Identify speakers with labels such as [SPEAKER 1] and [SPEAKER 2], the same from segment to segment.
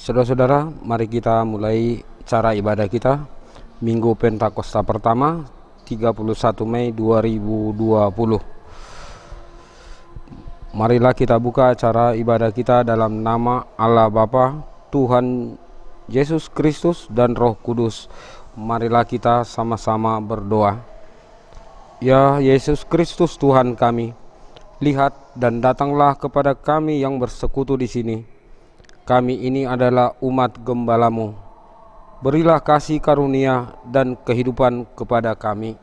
[SPEAKER 1] Saudara-saudara, mari kita mulai cara ibadah kita Minggu Pentakosta pertama 31 Mei 2020. Marilah kita buka acara ibadah kita dalam nama Allah Bapa, Tuhan Yesus Kristus dan Roh Kudus. Marilah kita sama-sama berdoa. Ya Yesus Kristus Tuhan kami, lihat dan datanglah kepada kami yang bersekutu di sini. Kami ini adalah umat gembala-Mu. Berilah kasih karunia dan kehidupan kepada kami.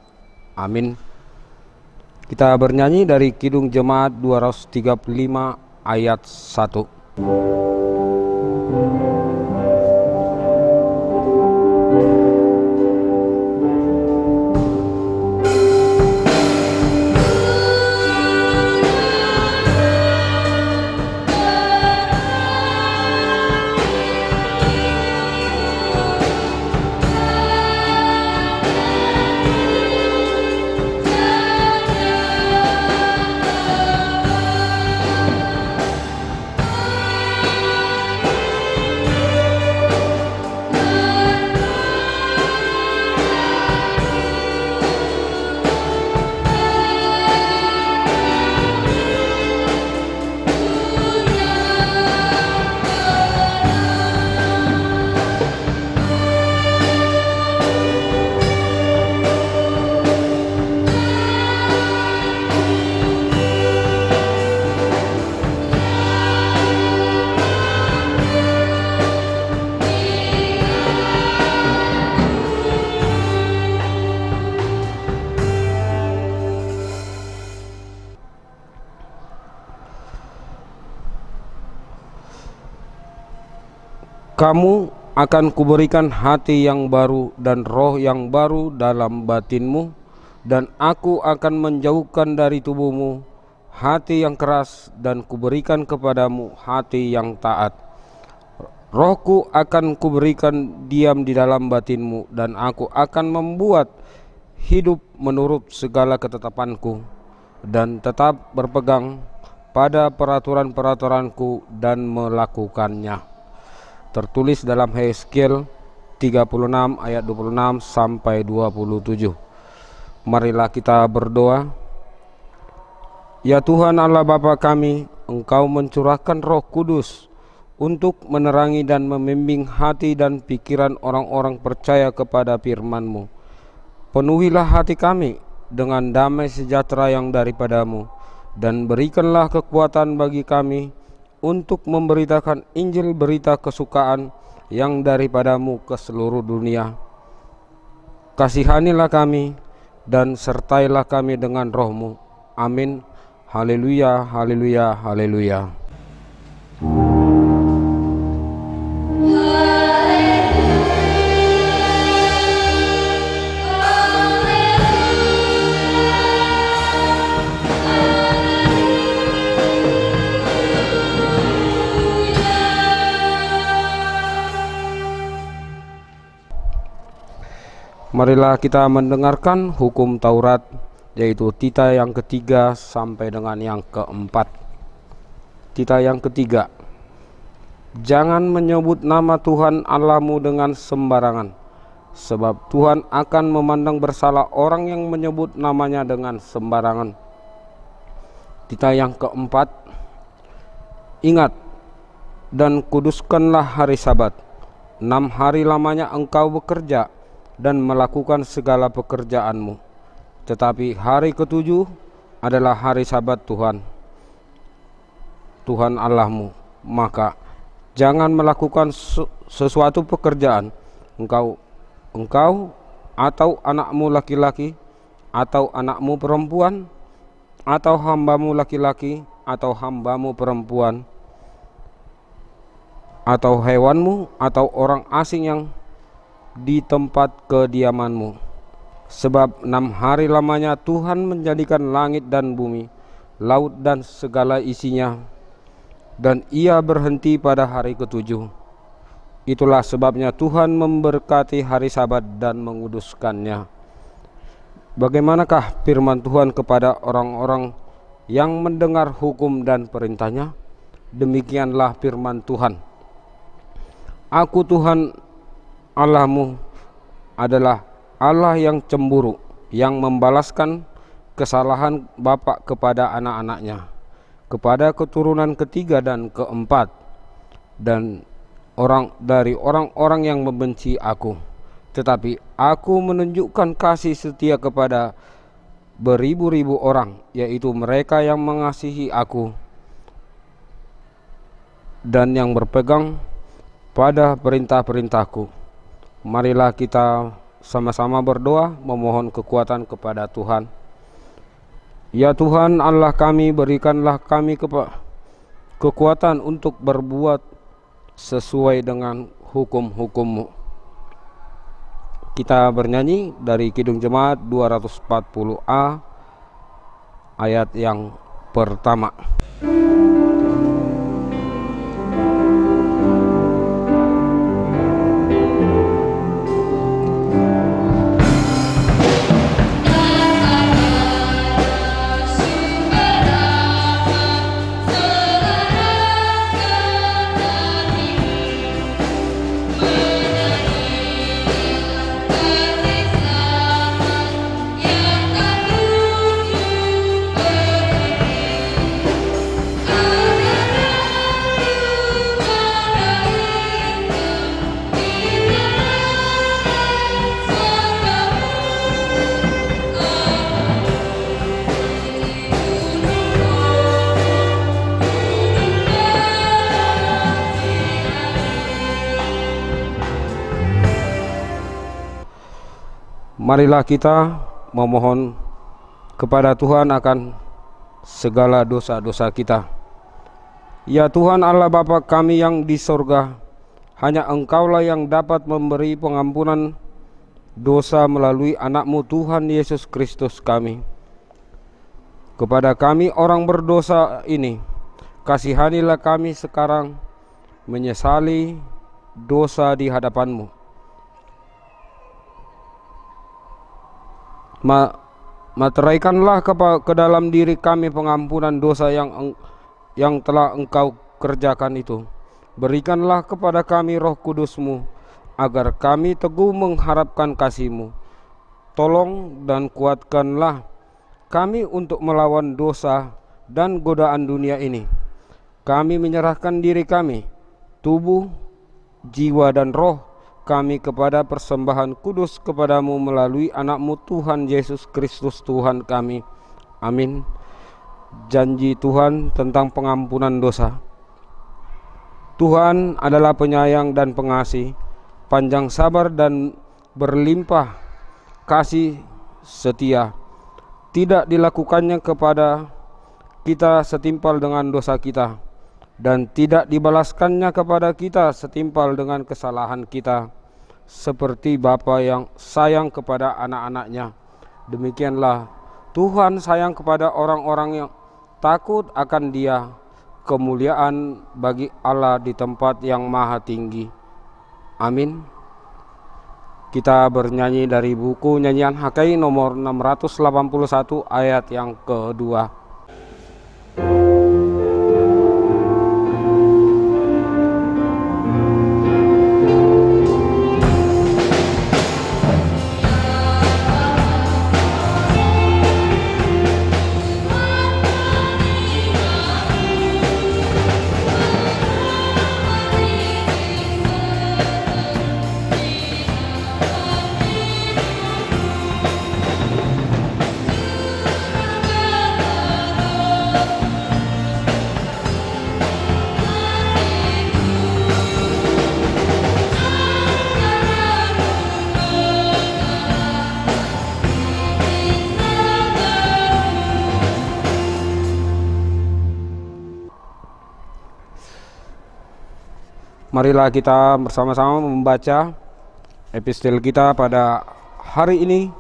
[SPEAKER 1] Amin. Kita bernyanyi dari Kidung Jemaat 235 ayat 1. Kamu akan kuberikan hati yang baru dan roh yang baru dalam batinmu, dan aku akan menjauhkan dari tubuhmu hati yang keras dan kuberikan kepadamu hati yang taat. Rohku akan kuberikan diam di dalam batinmu, dan aku akan membuat hidup menurut segala ketetapanku, dan tetap berpegang pada peraturan-peraturanku dan melakukannya. Tertulis dalam Hezkiel 36 ayat 26 sampai 27. Marilah kita berdoa. Ya Tuhan Allah Bapa kami, Engkau mencurahkan Roh Kudus untuk menerangi dan membimbing hati dan pikiran orang-orang percaya kepada firman-Mu. Penuhilah hati kami dengan damai sejahtera yang daripadamu, dan berikanlah kekuatan bagi kami untuk memberitakan Injil berita kesukaan yang daripadamu ke seluruh dunia. Kasihanilah kami dan sertailah kami dengan Roh-Mu. Amin. Haleluya, haleluya, haleluya. Marilah kita mendengarkan hukum Taurat, yaitu Tita yang ketiga sampai dengan yang keempat. Tita yang ketiga. Jangan menyebut nama Tuhan Allahmu dengan sembarangan, sebab Tuhan akan memandang bersalah orang yang menyebut namanya dengan sembarangan. Tita yang keempat. Ingat dan kuduskanlah hari Sabat. 6 hari lamanya engkau bekerja dan melakukan segala pekerjaanmu, tetapi hari ketujuh adalah hari Sabat Tuhan Allahmu. Maka jangan melakukan sesuatu pekerjaan, engkau atau anakmu laki-laki, atau anakmu perempuan, atau hambamu laki-laki, atau hambamu perempuan, atau hewanmu, atau orang asing yang di tempat kediamanmu. Sebab 6 hari lamanya Tuhan menjadikan langit dan bumi, laut dan segala isinya, dan Ia berhenti pada hari ketujuh. Itulah sebabnya Tuhan memberkati hari Sabat dan menguduskannya. Bagaimanakah firman Tuhan kepada orang-orang yang mendengar hukum dan perintahnya? Demikianlah firman Tuhan. Aku Tuhan Allahmu adalah Allah yang cemburu, yang membalaskan kesalahan bapa kepada anak-anaknya, kepada keturunan ketiga dan keempat, dan dari orang-orang yang membenci aku. Tetapi aku menunjukkan kasih setia kepada beribu-ribu orang, yaitu mereka yang mengasihi aku dan yang berpegang pada perintah-perintahku. Marilah kita sama-sama berdoa memohon kekuatan kepada Tuhan. Ya Tuhan Allah kami, berikanlah kami kekuatan untuk berbuat sesuai dengan hukum-hukum-Mu. Kita bernyanyi dari Kidung Jemaat 240A ayat yang pertama. Marilah kita memohon kepada Tuhan akan segala dosa-dosa kita. Ya Tuhan Allah Bapa kami yang di sorga, hanya Engkaulah yang dapat memberi pengampunan dosa melalui anak-Mu Tuhan Yesus Kristus kami. Kepada kami orang berdosa ini, kasihanilah kami sekarang menyesali dosa di hadapan-Mu. Materaikanlah ke dalam diri kami pengampunan dosa yang telah Engkau kerjakan itu. Berikanlah kepada kami Roh Kudus-Mu, agar kami teguh mengharapkan kasih-Mu. Tolong dan kuatkanlah kami untuk melawan dosa dan godaan dunia ini. Kami menyerahkan diri kami, tubuh, jiwa dan roh kami kepada persembahan kudus kepadamu melalui anak-Mu Tuhan Yesus Kristus Tuhan kami. Amin. Janji Tuhan tentang pengampunan dosa. Tuhan adalah penyayang dan pengasih, panjang sabar dan berlimpah kasih setia. Tidak dilakukannya kepada kita setimpal dengan dosa kita, dan tidak dibalaskannya kepada kita setimpal dengan kesalahan kita, seperti Bapa yang sayang kepada anak-anaknya. Demikianlah Tuhan sayang kepada orang-orang yang takut akan Dia. Kemuliaan bagi Allah di tempat yang maha tinggi. Amin. Kita bernyanyi dari buku Nyanyian Hakai nomor 681 ayat yang kedua. Marilah kita bersama-sama membaca epistel kita pada hari ini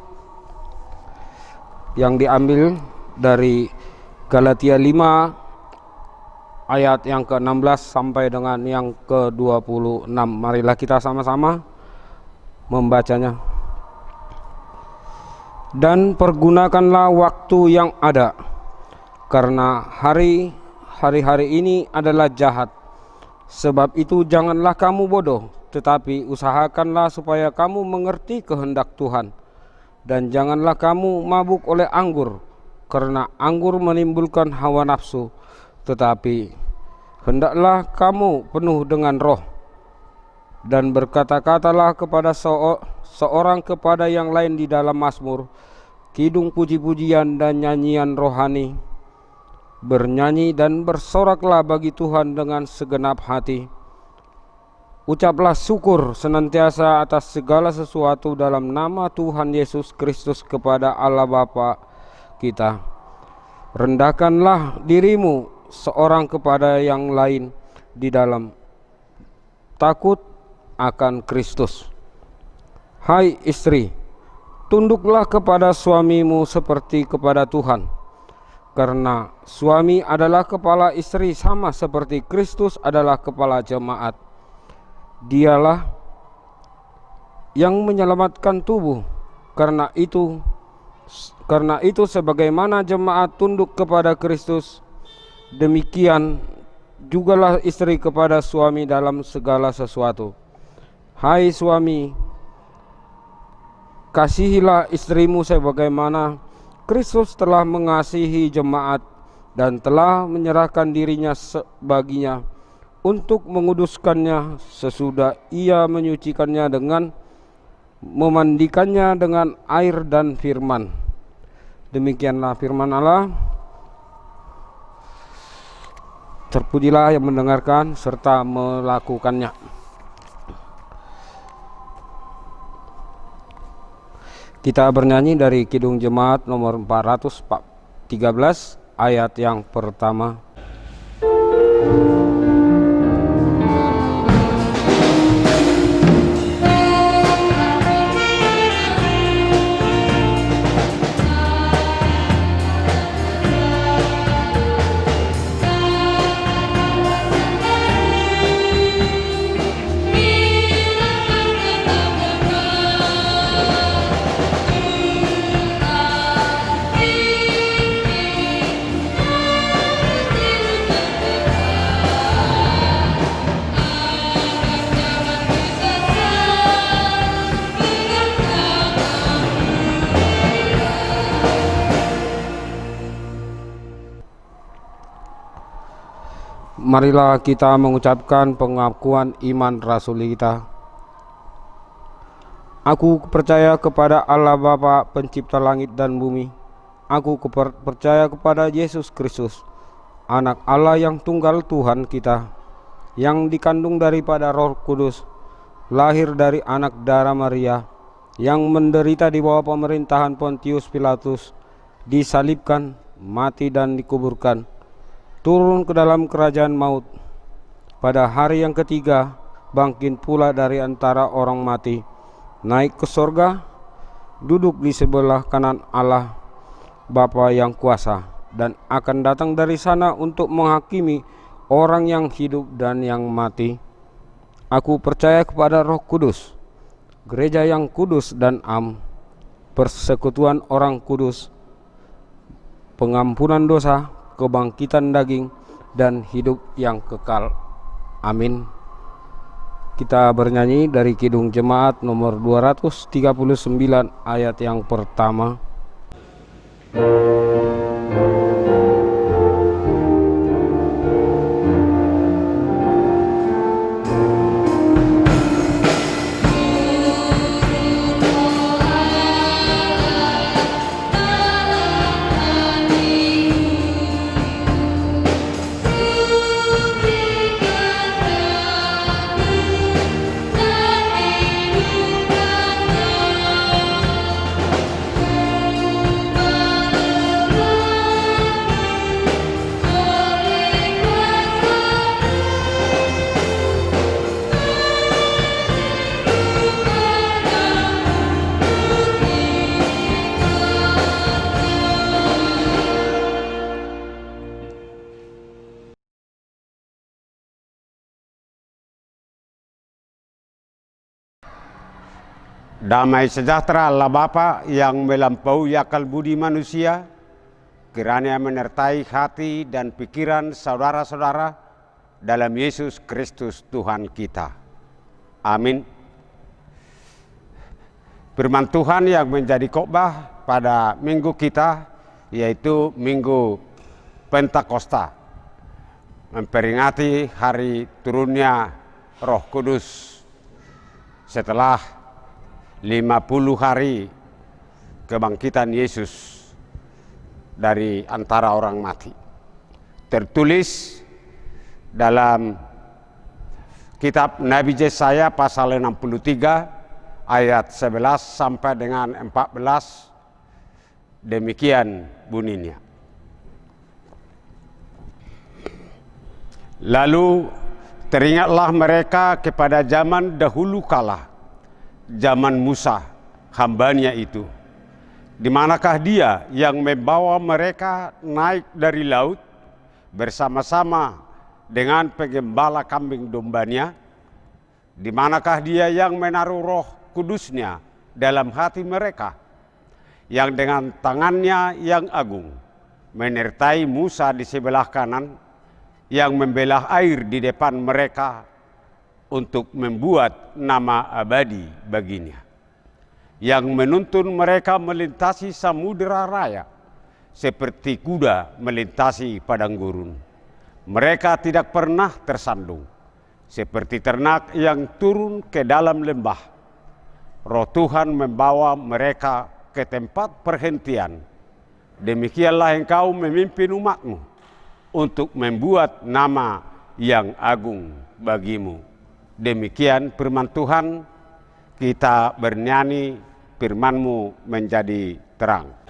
[SPEAKER 1] yang diambil dari Galatia 5 ayat yang ke-16 sampai dengan yang ke-26. Marilah kita sama-sama membacanya. Dan pergunakanlah waktu yang ada, karena hari-hari ini adalah jahat. Sebab itu janganlah kamu bodoh, tetapi usahakanlah supaya kamu mengerti kehendak Tuhan. Dan janganlah kamu mabuk oleh anggur, karena anggur menimbulkan hawa nafsu, tetapi hendaklah kamu penuh dengan roh. Dan berkata-katalah kepada seorang kepada yang lain di dalam mazmur, kidung puji-pujian dan nyanyian rohani. Bernyanyi dan bersoraklah bagi Tuhan dengan segenap hati. Ucaplah syukur senantiasa atas segala sesuatu dalam nama Tuhan Yesus Kristus kepada Allah Bapa kita. Rendahkanlah dirimu seorang kepada yang lain di dalam takut akan Kristus. Hai istri, tunduklah kepada suamimu seperti kepada Tuhan. Karena suami adalah kepala istri sama seperti Kristus adalah kepala jemaat. Dialah yang menyelamatkan tubuh. Karena itu sebagaimana jemaat tunduk kepada Kristus, demikian jugalah istri kepada suami dalam segala sesuatu. Hai suami, kasihilah istrimu sebagaimana Kristus telah mengasihi jemaat dan telah menyerahkan dirinya baginya untuk menguduskannya sesudah ia menyucikannya dengan memandikannya dengan air dan firman. Demikianlah firman Allah. Terpujilah yang mendengarkan serta melakukannya. Kita bernyanyi dari Kidung Jemaat nomor 413 ayat yang pertama. Marilah kita mengucapkan pengakuan iman rasuli kita. Aku percaya kepada Allah Bapa pencipta langit dan bumi. Aku percaya kepada Yesus Kristus, anak Allah yang tunggal Tuhan kita, yang dikandung daripada Roh Kudus, lahir dari anak darah Maria, yang menderita di bawah pemerintahan Pontius Pilatus, disalibkan, mati dan dikuburkan, turun ke dalam kerajaan maut, pada hari yang ketiga bangkit pula dari antara orang mati, naik ke sorga, duduk di sebelah kanan Allah Bapa yang kuasa, dan akan datang dari sana untuk menghakimi orang yang hidup dan yang mati. Aku percaya kepada Roh Kudus, gereja yang kudus dan am, persekutuan orang kudus, pengampunan dosa, kebangkitan daging, dan hidup yang kekal. Amin. Kita bernyanyi dari Kidung Jemaat nomor 239 ayat yang pertama.
[SPEAKER 2] Damai sejahtera Allah Bapa yang melampaui akal budi manusia, kiranya menyertai hati dan pikiran saudara-saudara dalam Yesus Kristus Tuhan kita. Amin. Firman Tuhan yang menjadi khotbah pada minggu kita yaitu Minggu Pentakosta, memperingati hari turunnya Roh Kudus setelah 50 hari kebangkitan Yesus dari antara orang mati. Tertulis dalam kitab Nabi Yesaya pasal 63 ayat 11 sampai dengan 14, demikian bunyinya. Lalu teringatlah mereka kepada zaman dahulu kala, zaman Musa, hambanya itu. Di manakah dia yang membawa mereka naik dari laut bersama-sama dengan penggembala kambing dombanya? Di manakah dia yang menaruh Roh Kudusnya dalam hati mereka, yang dengan tangannya yang agung menyertai Musa di sebelah kanan, yang membelah air di depan mereka untuk membuat nama abadi baginya, yang menuntun mereka melintasi samudera raya seperti kuda melintasi padang gurun. Mereka tidak pernah tersandung seperti ternak yang turun ke dalam lembah. Roh Tuhan membawa mereka ke tempat perhentian. Demikianlah engkau memimpin umatmu untuk membuat nama yang agung bagimu. Demikian firman Tuhan, kita bernyanyi firman-Mu menjadi terang.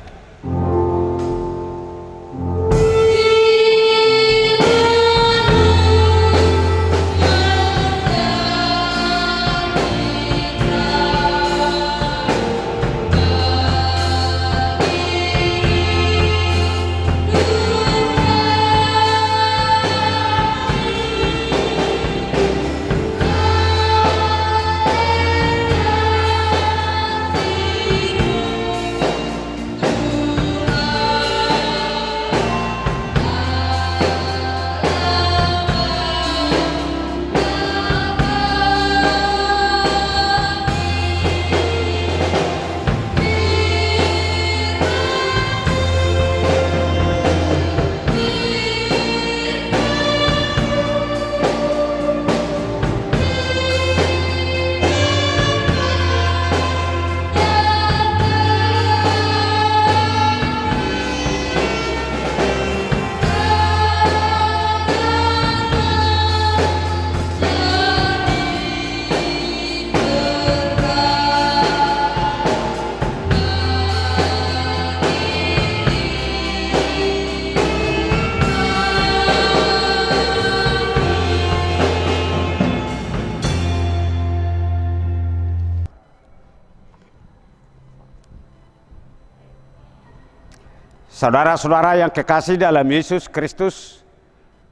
[SPEAKER 2] Saudara-saudara yang kekasih dalam Yesus Kristus,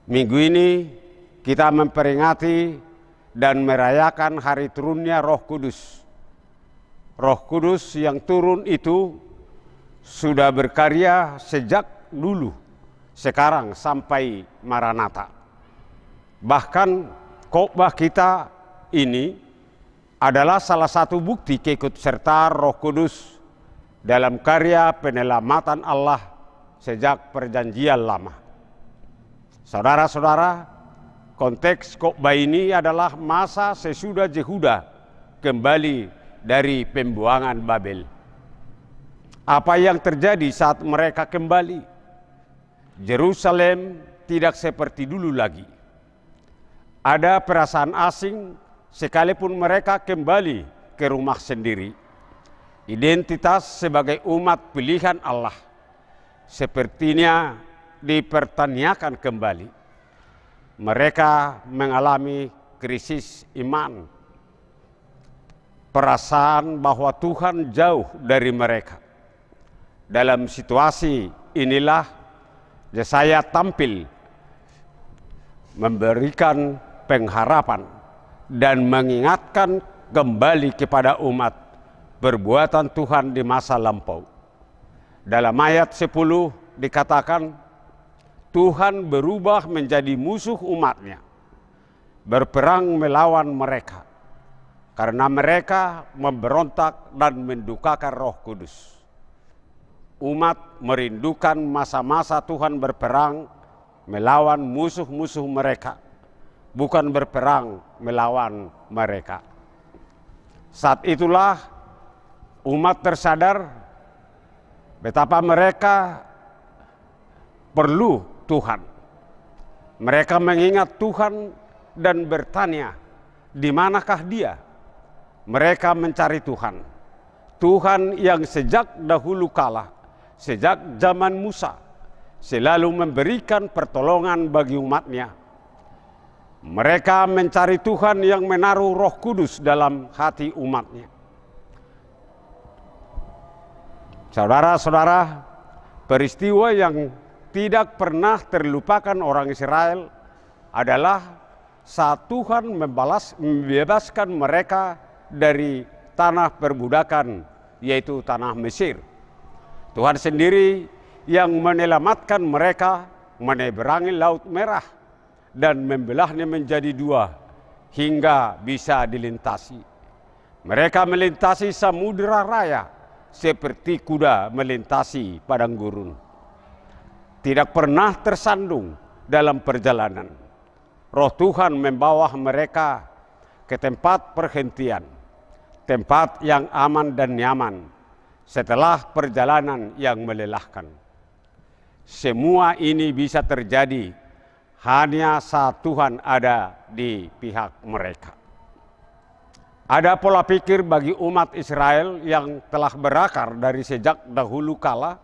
[SPEAKER 2] minggu ini kita memperingati dan merayakan hari turunnya Roh Kudus. Roh Kudus yang turun itu sudah berkarya sejak dulu, sekarang sampai Maranatha. Bahkan khotbah kita ini adalah salah satu bukti keikutsertaan Roh Kudus dalam karya penyelamatan Allah sejak perjanjian lama. Saudara-saudara, konteks khotbah ini adalah masa sesudah Yehuda kembali dari pembuangan Babel. Apa yang terjadi saat mereka kembali? Yerusalem tidak seperti dulu lagi. Ada perasaan asing sekalipun mereka kembali ke rumah sendiri. Identitas sebagai umat pilihan Allah sepertinya dipertanyakan kembali. Mereka mengalami krisis iman, perasaan bahwa Tuhan jauh dari mereka. Dalam situasi inilah Yesaya tampil memberikan pengharapan dan mengingatkan kembali kepada umat perbuatan Tuhan di masa lampau. Dalam ayat 10 dikatakan, Tuhan berubah menjadi musuh umatnya, berperang melawan mereka. karena mereka memberontak dan mendukakan Roh Kudus. Umat merindukan masa-masa Tuhan berperang melawan musuh-musuh mereka, bukan berperang melawan mereka. Saat itulah umat tersadar betapa mereka perlu Tuhan. Mereka mengingat Tuhan dan bertanya, di manakah Dia? Mereka mencari Tuhan. Tuhan yang sejak dahulu kala, sejak zaman Musa, selalu memberikan pertolongan bagi umatnya. Mereka mencari Tuhan yang menaruh Roh Kudus dalam hati umatnya. Saudara-saudara, peristiwa yang tidak pernah terlupakan orang Israel adalah saat Tuhan membebaskan mereka dari tanah perbudakan, yaitu tanah Mesir. Tuhan sendiri yang menyelamatkan mereka menyeberangi Laut Merah dan membelahnya menjadi dua hingga bisa dilintasi. Mereka melintasi Samudra Raya seperti kuda melintasi padang gurun. Tidak pernah tersandung dalam perjalanan. Roh Tuhan membawa mereka ke tempat perhentian, tempat yang aman dan nyaman setelah perjalanan yang melelahkan. Semua ini bisa terjadi hanya saat Tuhan ada di pihak mereka. Ada pola pikir bagi umat Israel yang telah berakar dari sejak dahulu kala,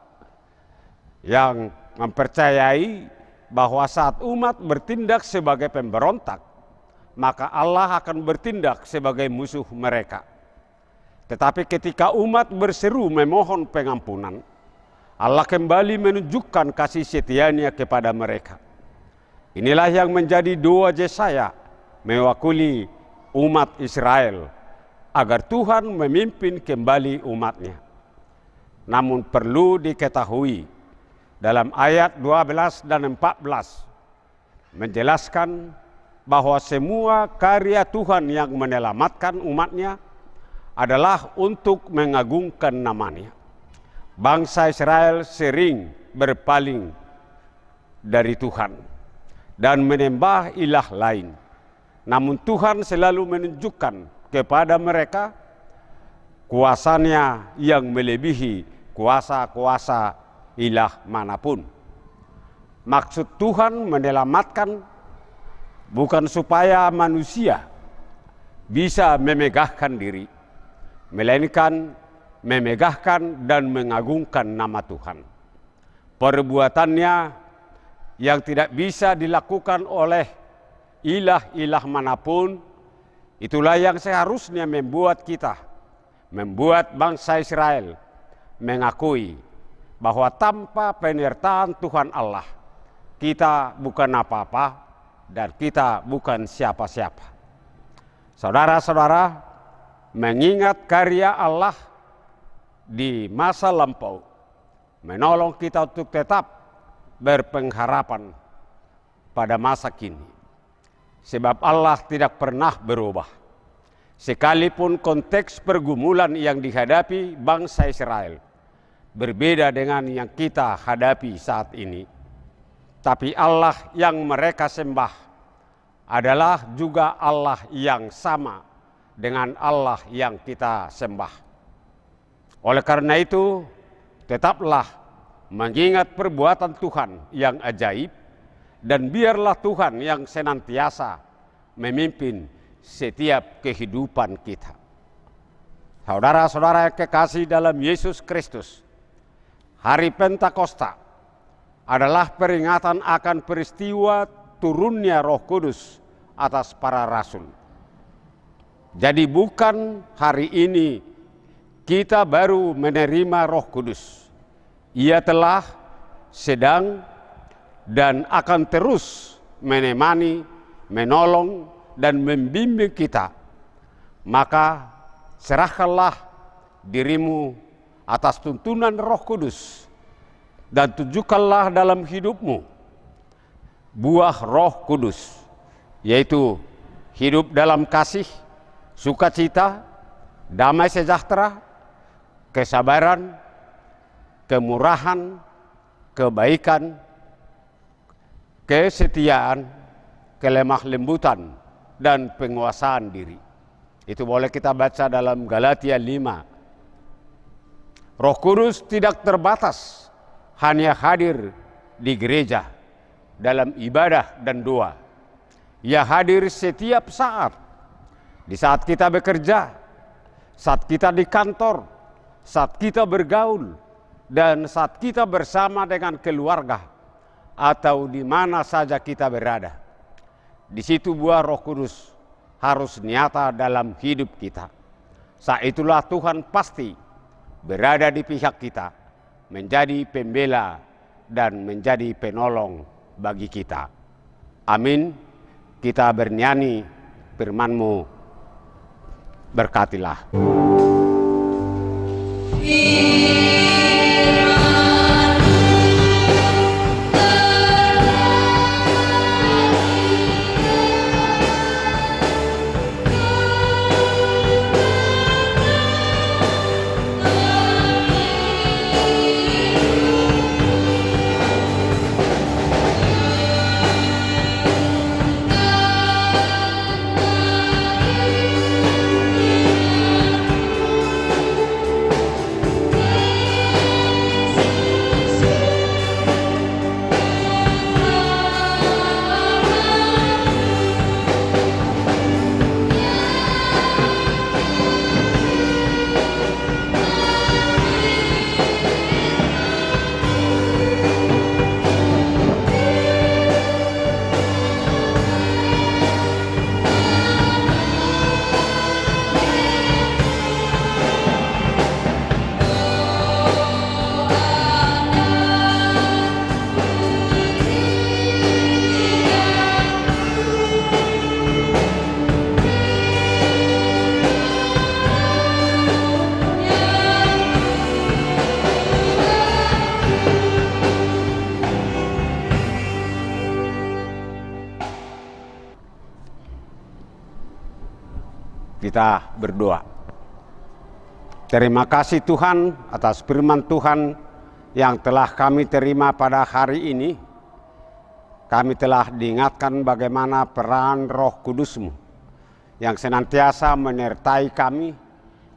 [SPEAKER 2] yang mempercayai bahwa saat umat bertindak sebagai pemberontak, maka Allah akan bertindak sebagai musuh mereka. Tetapi ketika umat berseru memohon pengampunan, Allah kembali menunjukkan kasih setia-Nya kepada mereka. Inilah yang menjadi doa Yesaya mewakili umat Israel agar Tuhan memimpin kembali umatnya. Namun perlu diketahui dalam ayat 12 dan 14 menjelaskan bahwa semua karya Tuhan yang menyelamatkan umatnya adalah untuk mengagungkan namanya. Bangsa Israel sering berpaling dari Tuhan dan menyembah ilah lain. Namun Tuhan selalu menunjukkan kepada mereka kuasanya yang melebihi kuasa-kuasa ilah manapun. Maksud Tuhan menyelamatkan bukan supaya manusia bisa memegahkan diri, melainkan memegahkan dan mengagungkan nama Tuhan. Perbuatannya yang tidak bisa dilakukan oleh ilah-ilah manapun, itulah yang seharusnya membuat bangsa Israel mengakui bahwa tanpa penyertaan Tuhan Allah, kita bukan apa-apa dan kita bukan siapa-siapa. Saudara-saudara, mengingat karya Allah di masa lampau menolong kita untuk tetap berpengharapan pada masa kini. Sebab Allah tidak pernah berubah. Sekalipun konteks pergumulan yang dihadapi bangsa Israel berbeda dengan yang kita hadapi saat ini, tapi Allah yang mereka sembah adalah juga Allah yang sama dengan Allah yang kita sembah. Oleh karena itu, tetaplah mengingat perbuatan Tuhan yang ajaib, dan biarlah Tuhan yang senantiasa memimpin setiap kehidupan kita. Saudara-saudara yang kekasih dalam Yesus Kristus, hari Pentakosta adalah peringatan akan peristiwa turunnya Roh Kudus atas para rasul. Jadi bukan hari ini kita baru menerima Roh Kudus. Ia telah, sedang, dan akan terus menemani, menolong, dan membimbing kita. Maka serahkanlah dirimu atas tuntunan Roh Kudus dan tunjukkanlah dalam hidupmu buah Roh Kudus, yaitu hidup dalam kasih, sukacita, damai sejahtera, kesabaran, kemurahan, kebaikan, kesetiaan, kelemah lembutan, dan penguasaan diri. Itu boleh kita baca dalam Galatia 5. Roh Kudus tidak terbatas hanya hadir di gereja dalam ibadah dan doa. Ia hadir setiap saat. Di saat kita bekerja, saat kita di kantor, saat kita bergaul, dan saat kita bersama dengan keluarga, atau di mana saja kita berada. Di situ buah Roh Kudus harus nyata dalam hidup kita. Saat itulah Tuhan pasti berada di pihak kita, menjadi pembela dan menjadi penolong bagi kita. Amin. Kita bernyanyi firman-Mu, berkatilah. Kita berdoa. Terima kasih Tuhan atas firman Tuhan yang telah kami terima pada hari ini. Kami telah diingatkan bagaimana peran Roh Kudus-Mu yang senantiasa menyertai kami,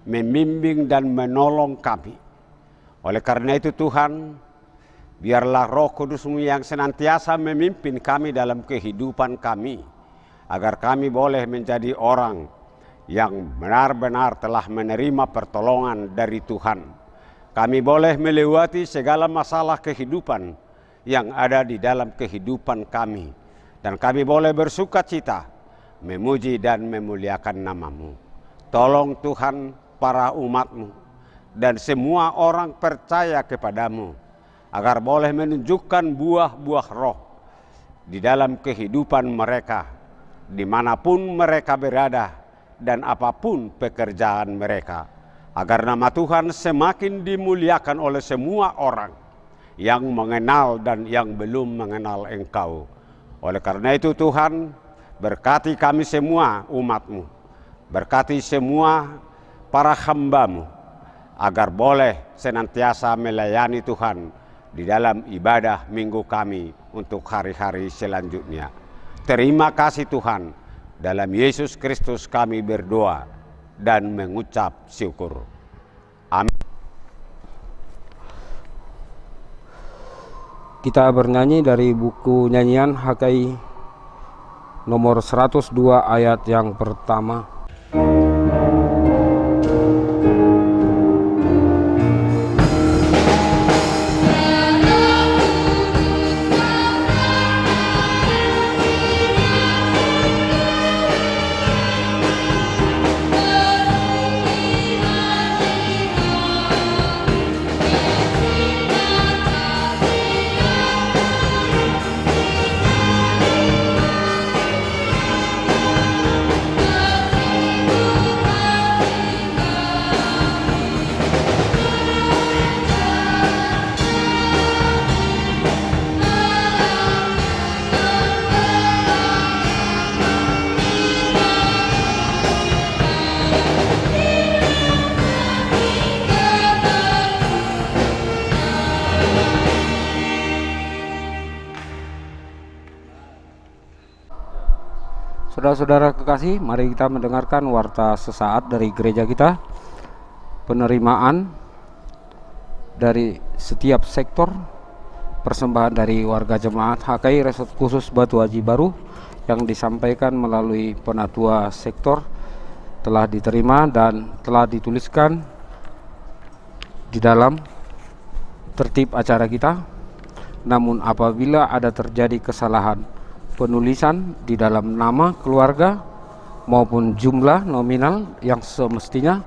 [SPEAKER 2] membimbing dan menolong kami. Oleh karena itu Tuhan, biarlah Roh Kudus-Mu yang senantiasa memimpin kami dalam kehidupan kami, agar kami boleh menjadi orang yang benar-benar telah menerima pertolongan dari Tuhan. Kami boleh melewati segala masalah kehidupan yang ada di dalam kehidupan kami. Dan kami boleh bersukacita, memuji dan memuliakan nama-Mu. Tolong Tuhan para umat-Mu dan semua orang percaya kepadamu, agar boleh menunjukkan buah-buah roh di dalam kehidupan mereka, dimanapun mereka berada, dan apapun pekerjaan mereka, agar nama Tuhan semakin dimuliakan oleh semua orang yang mengenal dan yang belum mengenal Engkau. Oleh karena itu Tuhan, berkati kami semua umat-Mu, berkati semua para hamba-Mu, agar boleh senantiasa melayani Tuhan di dalam ibadah minggu kami untuk hari-hari selanjutnya. Terima kasih Tuhan. Dalam Yesus Kristus kami berdoa dan mengucap syukur. Amin.
[SPEAKER 1] Kita bernyanyi dari buku nyanyian HKI nomor 102 ayat yang pertama. Saudara-saudara kekasih, mari kita mendengarkan warta sesaat dari gereja kita. Penerimaan dari setiap sektor persembahan dari warga jemaat HKI Resort Khusus Batu Haji Baru yang disampaikan melalui penatua sektor telah diterima dan telah dituliskan di dalam tertib acara kita. Namun apabila ada terjadi kesalahan penulisan di dalam nama keluarga maupun jumlah nominal yang semestinya,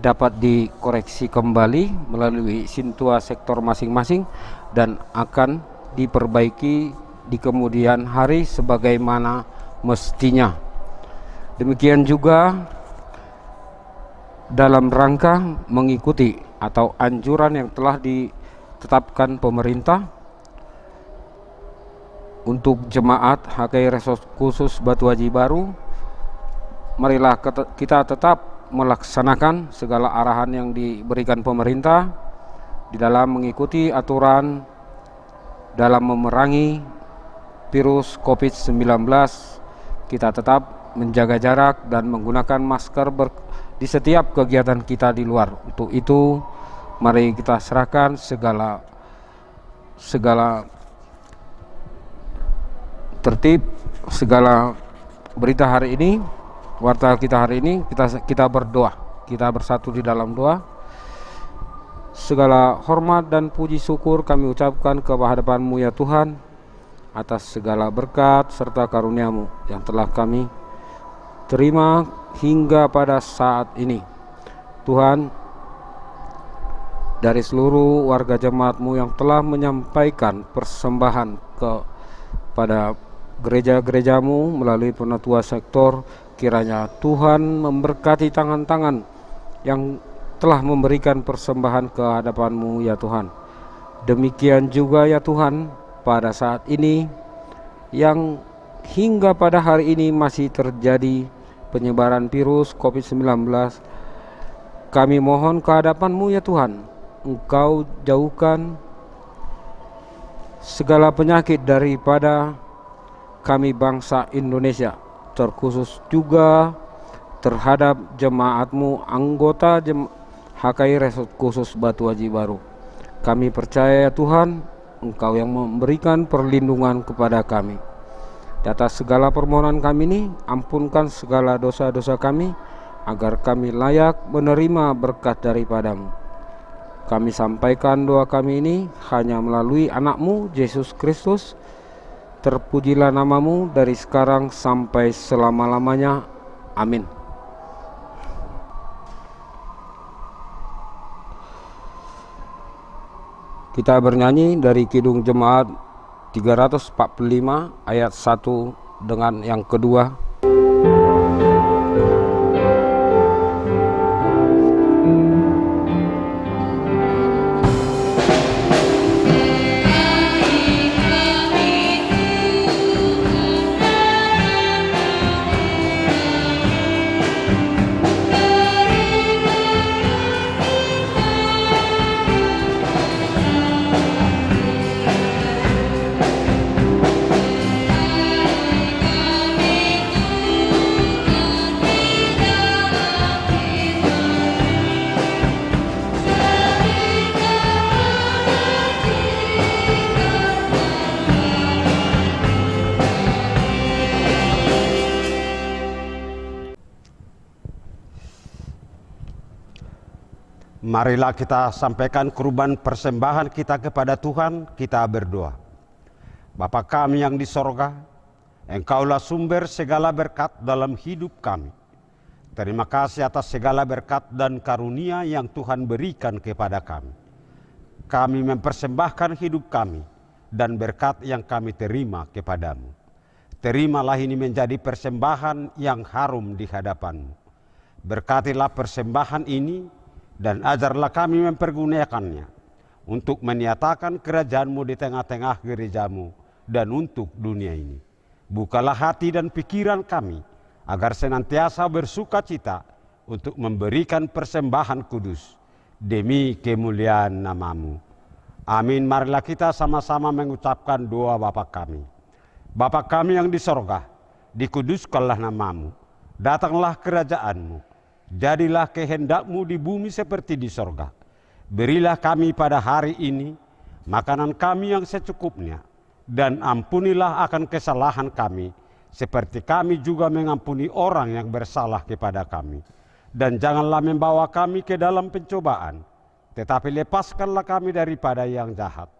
[SPEAKER 1] dapat dikoreksi kembali melalui sintua sektor masing-masing dan akan diperbaiki di kemudian hari sebagaimana mestinya. Demikian juga dalam rangka mengikuti atau anjuran yang telah ditetapkan pemerintah untuk jemaat HKI Resort Khusus Batu Haji Baru, marilah kita tetap melaksanakan segala arahan yang diberikan pemerintah di dalam mengikuti aturan dalam memerangi virus COVID-19. Kita tetap menjaga jarak dan menggunakan masker di setiap kegiatan kita di luar. Untuk itu, mari kita serahkan segala tertib, segala berita hari ini, warta kita hari ini, kita berdoa, kita bersatu di dalam doa. Segala hormat dan puji syukur kami ucapkan kehadapan-Mu ya Tuhan, atas segala berkat serta karunia-Mu yang telah kami terima hingga pada saat ini. Tuhan, dari seluruh warga jemaat-Mu yang telah menyampaikan persembahan kepada gereja-gereja-Mu melalui penatua sektor, kiranya Tuhan memberkati tangan-tangan yang telah memberikan persembahan ke hadapan-Mu ya Tuhan. Demikian juga ya Tuhan, pada saat ini yang hingga pada hari ini masih terjadi penyebaran virus COVID-19, kami mohon ke hadapan-Mu ya Tuhan, Engkau jauhkan segala penyakit daripada kami bangsa Indonesia, terkhusus juga terhadap jemaat-Mu anggota HKI Resort Khusus Batu Haji Baru. Kami percaya ya Tuhan, Engkau yang memberikan perlindungan kepada kami. Di atas segala permohonan kami ini, ampunkan segala dosa-dosa kami, agar kami layak menerima berkat daripada-Mu. Kami sampaikan doa kami ini hanya melalui anak-Mu Yesus Kristus. Terpujilah nama-Mu dari sekarang sampai selama-lamanya. Amin. Kita bernyanyi dari Kidung Jemaat 345 ayat 1 dengan yang kedua.
[SPEAKER 2] Marilah kita sampaikan kurban persembahan kita kepada Tuhan, kita berdoa. Bapa kami yang di sorga, Engkaulah sumber segala berkat dalam hidup kami. Terima kasih atas segala berkat dan karunia yang Tuhan berikan kepada kami. Kami mempersembahkan hidup kami dan berkat yang kami terima kepadamu. Terimalah ini menjadi persembahan yang harum di hadapan-Mu. Berkatilah persembahan ini dan ajarlah kami mempergunakannya untuk menyatakan kerajaan-Mu di tengah-tengah gereja-Mu dan untuk dunia ini. Bukalah hati dan pikiran kami agar senantiasa bersuka cita untuk memberikan persembahan kudus demi kemuliaan nama-Mu. Amin. Marilah kita sama-sama mengucapkan doa Bapa kami. Bapa kami yang di sorga, dikuduskanlah namamu, datanglah kerajaanmu, jadilah kehendakmu di bumi seperti di sorga. Berilah kami pada hari ini makanan kami yang secukupnya, dan ampunilah akan kesalahan kami, seperti kami juga mengampuni orang yang bersalah kepada kami. Dan janganlah membawa kami ke dalam pencobaan, tetapi lepaskanlah kami daripada yang jahat.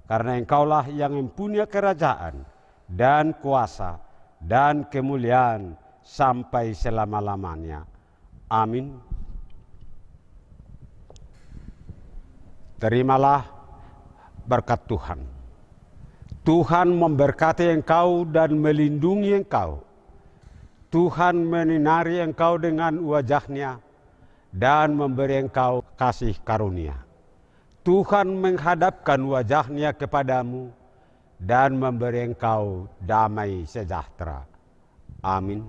[SPEAKER 2] Karena Engkaulah yang mempunyai kerajaan dan kuasa dan kemuliaan sampai selama-lamanya. Amin. Terimalah berkat Tuhan. Tuhan memberkati engkau dan melindungi engkau. Tuhan menyinari engkau dengan wajah-Nya dan memberi engkau kasih karunia. Tuhan menghadapkan wajah-Nya kepadamu dan memberi engkau damai sejahtera. Amin.